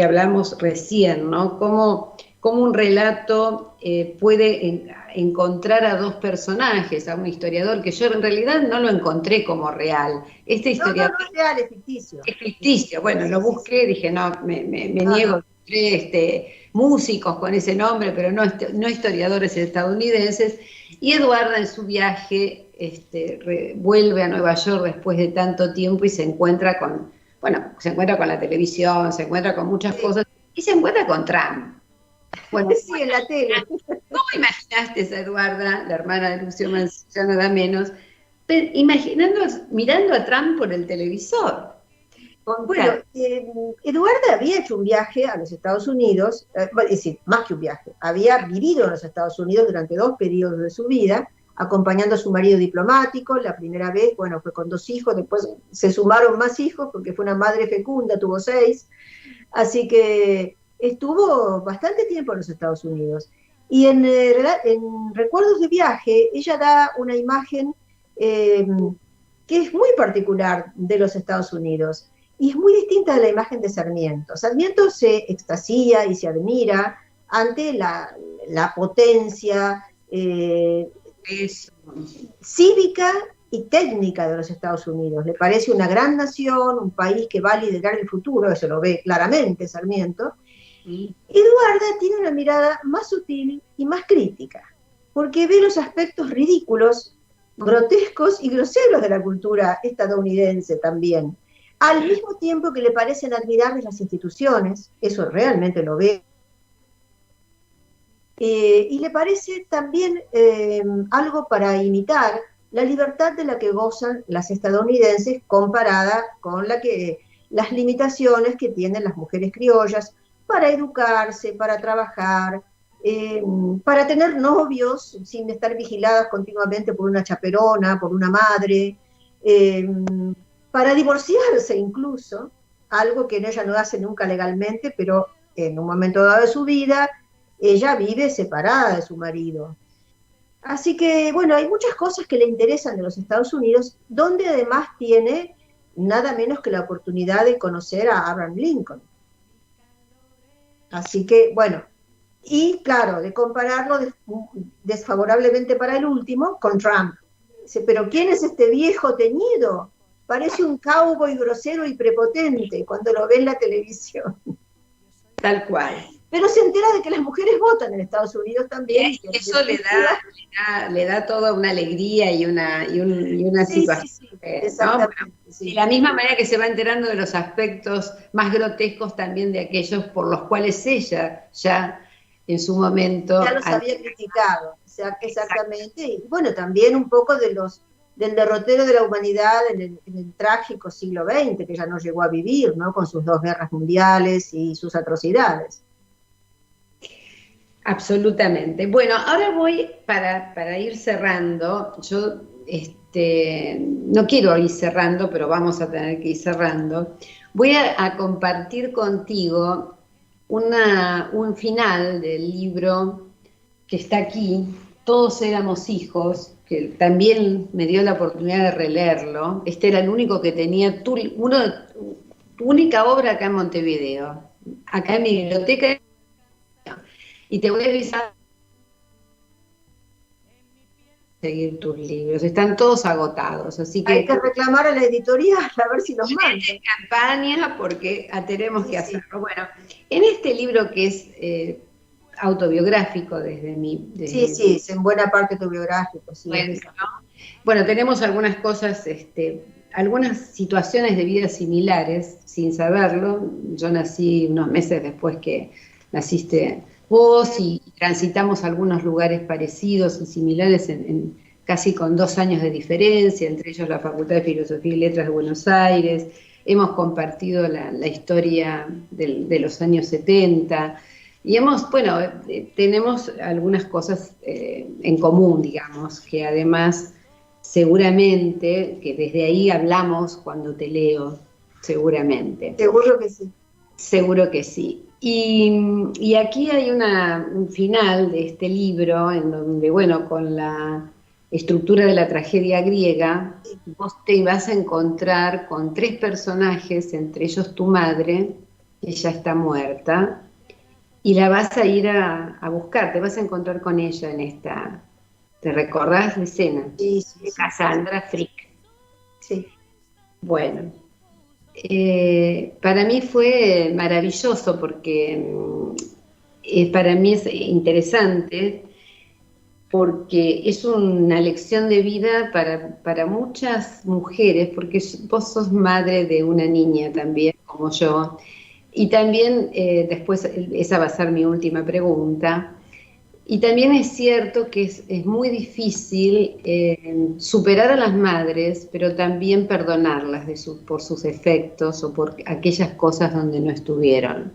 Speaker 2: hablamos recién, ¿no? Cómo un relato puede encontrar a dos personajes, a un historiador que yo en realidad no lo encontré como real. Este historiador
Speaker 3: no es real, es ficticio.
Speaker 2: Es ficticio. Bueno, lo busqué, dije, no, me niego. Encontré músicos con ese nombre, pero no historiadores estadounidenses. Y Eduarda, en su viaje, vuelve a Nueva York después de tanto tiempo y se encuentra bueno, se encuentra con la televisión, se encuentra con muchas cosas, y se encuentra con Trump. Bueno,
Speaker 3: sí, en la tele.
Speaker 2: ¿cómo imaginaste esa Eduarda, la hermana de Lucio Mancilla, nada menos, mirando a Trump por el televisor?
Speaker 3: Bueno, Eduarda había hecho un viaje a los Estados Unidos, es decir, más que un viaje, había vivido en los Estados Unidos durante 2 periodos de su vida, acompañando a su marido diplomático. La primera vez, bueno, fue con 2 hijos, después se sumaron más hijos porque fue una madre fecunda, tuvo 6, así que estuvo bastante tiempo en los Estados Unidos. Y en recuerdos de viaje, ella da una imagen que es muy particular de los Estados Unidos. Y es muy distinta de la imagen de Sarmiento. Sarmiento se extasía y se admira ante la potencia cívica y técnica de los Estados Unidos. Le parece una gran nación, un país que va a liderar el futuro, eso lo ve claramente Sarmiento. Eduarda tiene una mirada más sutil y más crítica, porque ve los aspectos ridículos, grotescos y groseros de la cultura estadounidense también. Al mismo tiempo que le parecen admirables las instituciones, eso realmente lo ve, y le parece también algo para imitar la libertad de la que gozan las estadounidenses comparada con las limitaciones que tienen las mujeres criollas para educarse, para trabajar, para tener novios sin estar vigiladas continuamente por una chaperona, por una madre, para divorciarse incluso, algo que ella no hace nunca legalmente, pero en un momento dado de su vida, ella vive separada de su marido. Así que, bueno, hay muchas cosas que le interesan de los Estados Unidos, donde además tiene nada menos que la oportunidad de conocer a Abraham Lincoln. Así que, bueno, y claro, de compararlo desfavorablemente para el último con Trump. Dice, pero ¿quién es este viejo teñido? Parece un cowboy grosero y prepotente cuando lo ve en la televisión.
Speaker 2: Tal cual.
Speaker 3: Pero se entera de que las mujeres votan en Estados Unidos también.
Speaker 2: Eso le da toda una alegría y una situación.
Speaker 3: Sí, exactamente,
Speaker 2: ¿no? De la misma manera que se va enterando de los aspectos más grotescos también de aquellos por los cuales ella ya en su momento...
Speaker 3: Ya los había criticado, exactamente. Y bueno, también un poco del derrotero de la humanidad en el trágico siglo XX, que ya no llegó a vivir, ¿no? Con sus 2 guerras mundiales y sus atrocidades.
Speaker 2: Absolutamente. Bueno, ahora voy para ir cerrando. Yo no quiero ir cerrando, pero vamos a tener que ir cerrando. Voy a compartir contigo un final del libro que está aquí, Todos éramos hijos, que también me dio la oportunidad de releerlo. Este era el único que tenía, tu única obra acá en Montevideo, acá en mi biblioteca. Y te voy a avisar seguir tus libros, están todos agotados, así que...
Speaker 3: Hay que reclamar a la editorial a ver si los mandan.
Speaker 2: Campaña porque tenemos que hacerlo. Bueno, en este libro que es autobiográfico desde mi...
Speaker 3: Sí, es en buena parte autobiográfico. Sí,
Speaker 2: bueno, tenemos algunas cosas, algunas situaciones de vida similares, sin saberlo. Yo nací unos meses después que naciste vos y transitamos algunos lugares parecidos y similares casi con 2 años de diferencia, entre ellos la Facultad de Filosofía y Letras de Buenos Aires. Hemos compartido la historia de los años 70 y tenemos algunas cosas en común, digamos, que además seguramente, que desde ahí hablamos cuando te leo, seguramente.
Speaker 3: Seguro que sí.
Speaker 2: Seguro que sí. Y aquí hay un final de este libro en donde, bueno, con la estructura de la tragedia griega, vos te vas a encontrar con 3 personajes, entre ellos tu madre, ella está muerta, y la vas a ir a buscar, te vas a encontrar con ella en esta, ¿te recordás la escena?
Speaker 3: Sí,
Speaker 2: de Cassandra Frick.
Speaker 3: Sí.
Speaker 2: Bueno. Para mí fue maravilloso porque para mí es interesante porque es una lección de vida para muchas mujeres, porque vos sos madre de una niña también, como yo, y también después esa va a ser mi última pregunta. Y también es cierto que es muy difícil superar a las madres, pero también perdonarlas por sus efectos o por aquellas cosas donde no estuvieron.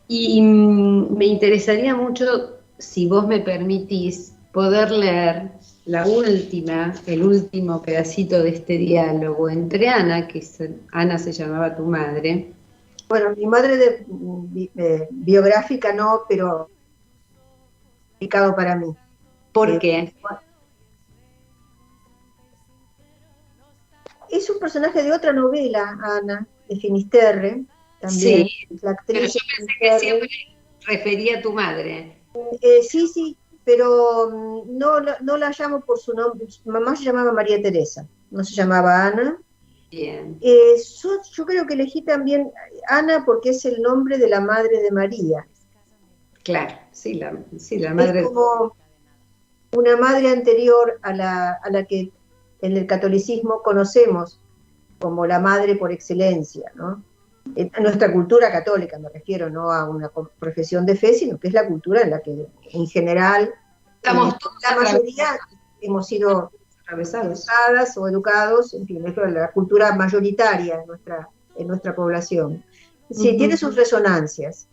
Speaker 2: Y me interesaría mucho, si vos me permitís, poder leer el último pedacito de este diálogo entre Ana, Ana se llamaba tu madre.
Speaker 3: Bueno, mi madre biográfica no, pero complicado para mí.
Speaker 2: ¿Por qué?
Speaker 3: Es un personaje de otra novela, Ana, de Finisterre, también.
Speaker 2: Sí,
Speaker 3: la actriz
Speaker 2: pero yo pensé que siempre refería a tu madre.
Speaker 3: Sí, pero no la llamo por su nombre. Su mamá se llamaba María Teresa, no se llamaba Ana.
Speaker 2: Bien.
Speaker 3: Yo creo que elegí también Ana porque es el nombre de la madre de María.
Speaker 2: Claro, sí, la madre.
Speaker 3: Es como una madre anterior a la que en el catolicismo conocemos como la madre por excelencia, ¿no? En nuestra cultura católica me refiero, no a una profesión de fe, sino que es la cultura en la que en general
Speaker 2: Estamos todos
Speaker 3: la mayoría hemos sido educadas o educados, en fin, es la cultura mayoritaria en nuestra población. Sí, tiene sus resonancias.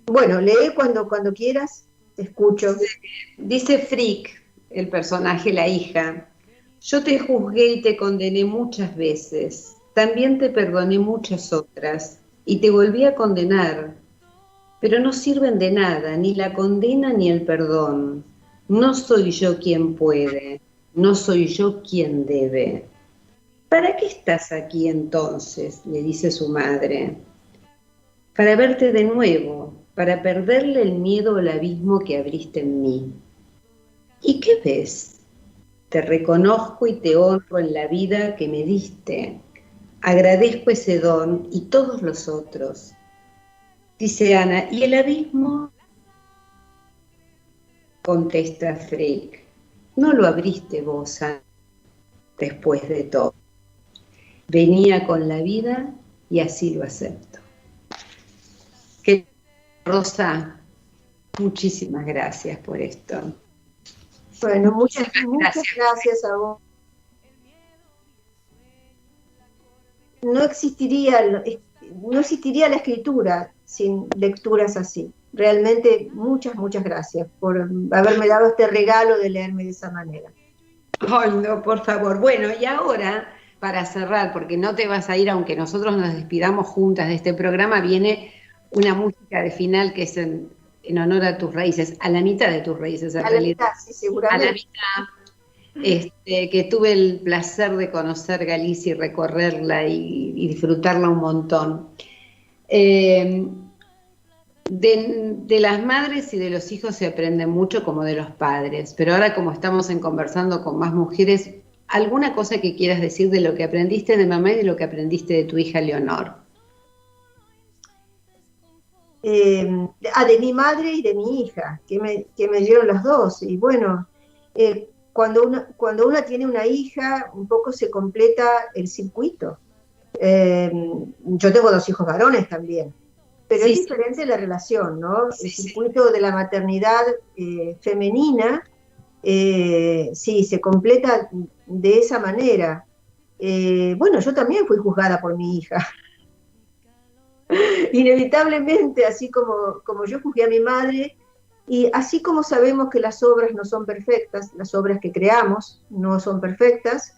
Speaker 3: Bueno, lee cuando quieras, te escucho.
Speaker 2: Dice Frick, el personaje, la hija: yo te juzgué y te condené muchas veces, también te perdoné muchas otras, y te volví a condenar, pero no sirven de nada, ni la condena ni el perdón. No soy yo quien puede, no soy yo quien debe. ¿Para qué estás aquí entonces?, le dice su madre. Para verte de nuevo, para perderle el miedo al abismo que abriste en mí. ¿Y qué ves? Te reconozco y te honro en la vida que me diste. Agradezco ese don y todos los otros. Dice Ana, ¿y el abismo? Contesta Frick, no lo abriste vos, Ana, después de todo. Venía con la vida y así lo acepto. Rosa, muchísimas gracias por esto.
Speaker 3: Bueno, muchas gracias a vos. No existiría la escritura sin lecturas así. Realmente muchas gracias por haberme dado este regalo de leerme de esa manera.
Speaker 2: Ay, no, por favor. Bueno, y ahora, para cerrar, porque no te vas a ir, aunque nosotros nos despidamos juntas de este programa, viene una música de final que es en honor a tus raíces, a la mitad de tus raíces, en realidad.
Speaker 3: La mitad, sí, seguramente.
Speaker 2: A la mitad, que tuve el placer de conocer Galicia y recorrerla y disfrutarla un montón. De las madres y de los hijos se aprende mucho, como de los padres, pero ahora, como estamos conversando con más mujeres, ¿alguna cosa que quieras decir de lo que aprendiste de mamá y de lo que aprendiste de tu hija Leonor?
Speaker 3: De mi madre y de mi hija, que me dieron las dos. Y bueno, cuando una tiene una hija, un poco se completa el circuito. Yo tengo 2 hijos varones también, pero sí, es diferente la relación, ¿no? Sí, el circuito de la maternidad femenina, sí, se completa de esa manera. Bueno, yo también fui juzgada por mi hija. Inevitablemente, así como yo juzgué a mi madre, y así como sabemos que las obras no son perfectas, las obras que creamos no son perfectas,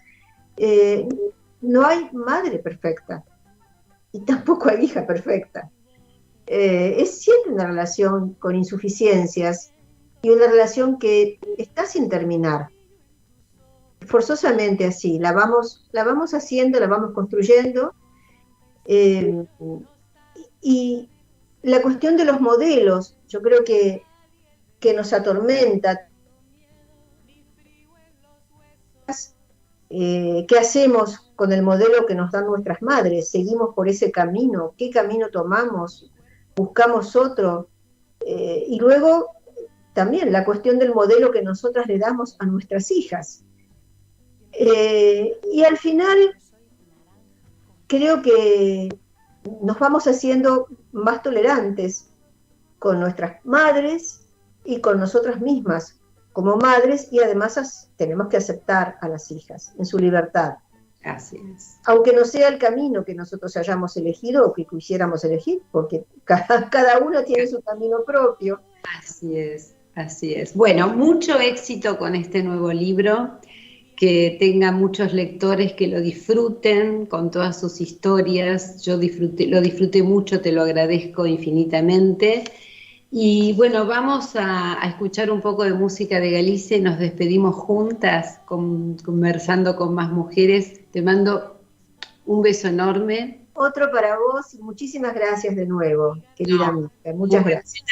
Speaker 3: no hay madre perfecta, y tampoco hay hija perfecta. Es siempre una relación con insuficiencias, y una relación que está sin terminar. Forzosamente así, la vamos haciendo, la vamos construyendo, y la cuestión de los modelos, yo creo que nos atormenta. ¿Qué hacemos con el modelo que nos dan nuestras madres? ¿Seguimos por ese camino? ¿Qué camino tomamos? ¿Buscamos otro? Y luego también la cuestión del modelo que nosotras le damos a nuestras hijas. Y al final creo que nos vamos haciendo más tolerantes con nuestras madres y con nosotras mismas como madres, y además tenemos que aceptar a las hijas en su libertad.
Speaker 2: Así es.
Speaker 3: Aunque no sea el camino que nosotros hayamos elegido o que quisiéramos elegir, porque cada uno tiene su camino propio.
Speaker 2: Así es, así es. Bueno, mucho éxito con este nuevo libro, que tenga muchos lectores que lo disfruten con todas sus historias. Yo lo disfruté mucho, te lo agradezco infinitamente. Y bueno, vamos a escuchar un poco de música de Galicia y nos despedimos juntas, conversando con más mujeres. Te mando un beso enorme.
Speaker 3: Otro para vos y muchísimas gracias de nuevo, querida amiga. Muchas gracias.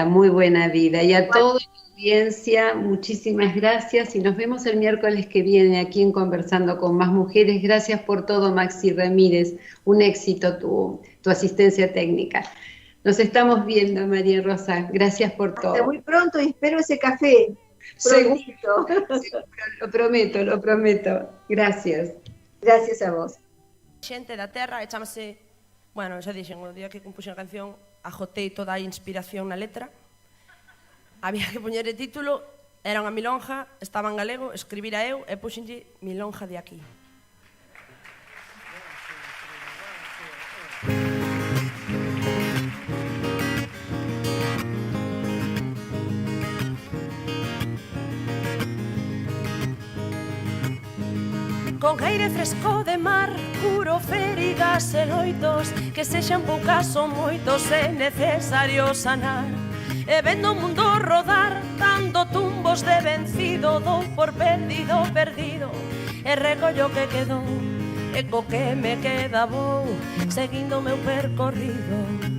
Speaker 2: Muy buena vida. Y a toda la audiencia, muchísimas gracias y nos vemos el miércoles que viene aquí en Conversando con Más Mujeres. Gracias por todo, Maxi Ramírez. Un éxito tu asistencia técnica. Nos estamos viendo, María Rosa. Gracias por todo.
Speaker 3: Hasta muy pronto y espero ese café.
Speaker 2: Seguro, lo prometo. Gracias.
Speaker 3: Gracias a vos.
Speaker 4: Xente da terra e chamase, bueno, xa dixen, o día que compuxen a canción ajotei toda a inspiración na letra. Había que poñer o título, era unha milonja, estaba en galego, escribira eu e puxenlle Milonja de aquí. Con aire fresco de mar, curo feridas e loitos, que sexan poucas ou moitos é necesario sanar. E vendo o mundo rodar, dando tumbos de vencido, dou por perdido, e recollo que quedou, e co que me queda vou, seguindo o meu percorrido.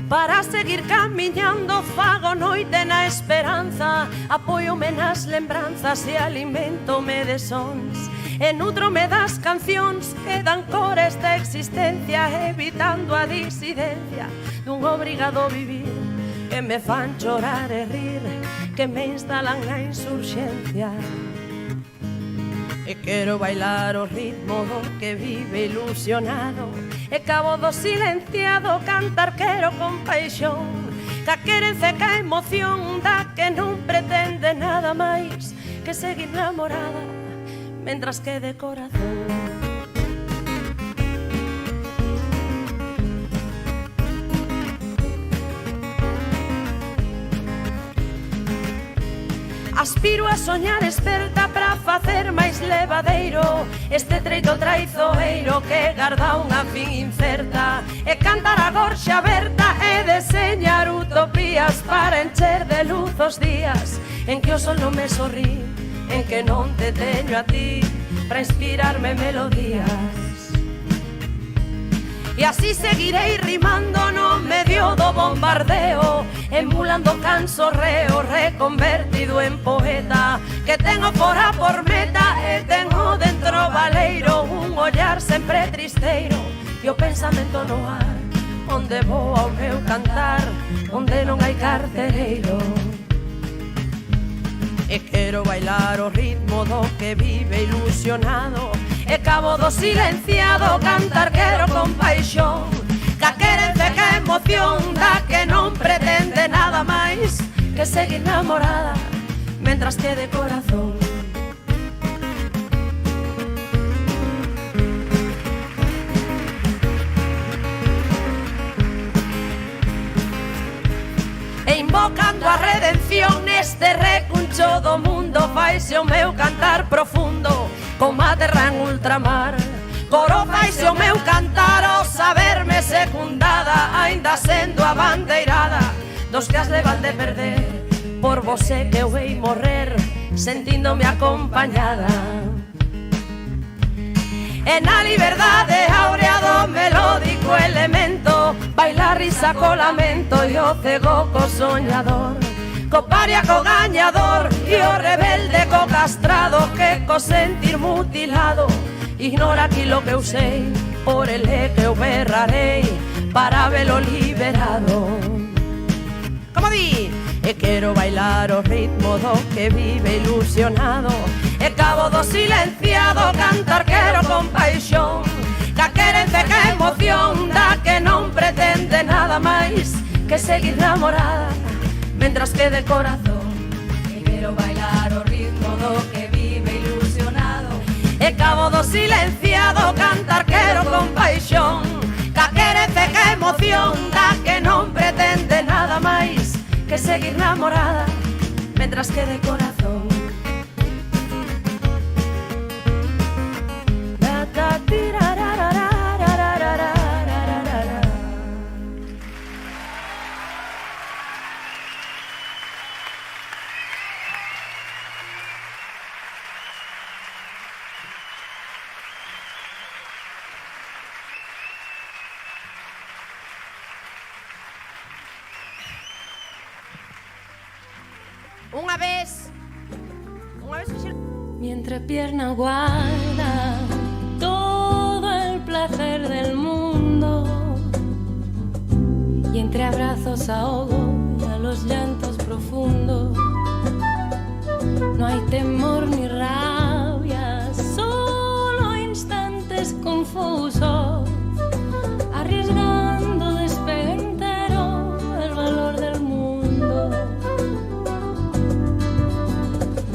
Speaker 4: Para seguir camiñando fago noite na esperanza, apóiome nas lembranzas e alimentome de sons, e nutrome das cancións que dan cor a esta existencia, evitando a disidencia dun obrigado vivir, que me fan chorar e rir, que me instalan na insurxencia. E quero bailar o ritmo do que vive ilusionado, e cabo do silenciado cantar quero con paixón, ca querenza ca emoción da que non pretende nada máis que seguir namorada mentras que de corazón. Aspiro a soñar esperta para facer máis levadeiro este treito traizoeiro que garda unha fin incerta, e cantar a gorxa aberta e deseñar utopías para encher de luz os días en que o sol non me sorrí, en que non te teño a ti para inspirarme melodías. E así seguirei rimando no medio do bombardeo, emulando cansorreo reconvertido en poeta, que tengo fora por meta e tengo dentro valeiro un ollar sempre tristeiro e o pensamento no ar, onde vou ao meu cantar, onde non hai cartereiro. E quero bailar o ritmo do que vive ilusionado, e cabo do silenciado cantar quero con paixón, ca querenza ca emoción da que non pretende nada máis que seguir namorada mentras que de corazón. E invocando a redención neste recuncho do mundo, faise o meu cantar profundo como a terra en ultramar. Coro faise o meu cantar ao saberme secundada, aínda sendo a bandeirada dos que as levan de perder. Por vosé que eu hei morrer sentíndome acompañada. E na liberdade áurea do melódico elemento, bailar risa co lamento e o cego co soñador, co paria co gañador e o rebelde co castrado, que co sentir mutilado ignora aquilo que eu sei, por ele que eu berrarei para velo liberado. Como di? E quero bailar o ritmo do que vive ilusionado. E cabo do silenciado cantar quero con paixón. Da querencia que emoción da que non pretende nada máis que seguir namorada mentras que de corazón. E quero bailar o ritmo do que vive ilusionado. E cabo do silenciado cantar quero con paixón. Da querencia que emoción da que non pretende nada máis que seguir namorada mentras que de corazón. Una vez mi entrepierna guarda todo el placer del mundo, y entre abrazos ahogo y a los llantos profundos. No hay temor ni rabia, solo instantes confusos, arriesgando despegue entero el valor del mundo.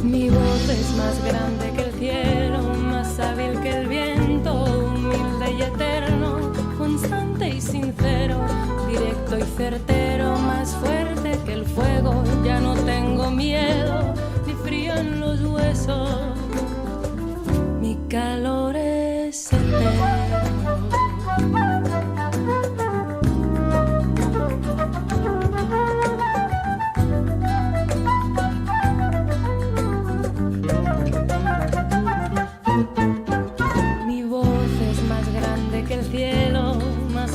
Speaker 4: Mi voz es más grande que el cielo, más hábil que el viento, humilde y eterno, constante y sincero, directo y certero, más fuerte que el fuego. Ya no tengo miedo ni frío en los huesos, mi calor es eterno.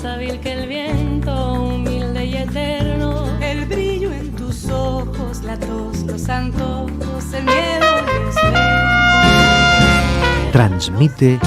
Speaker 4: Hábil que el viento, humilde y eterno.
Speaker 1: El brillo en tus ojos, la tos, los antojos, el miedo y el sueño.
Speaker 5: Transmite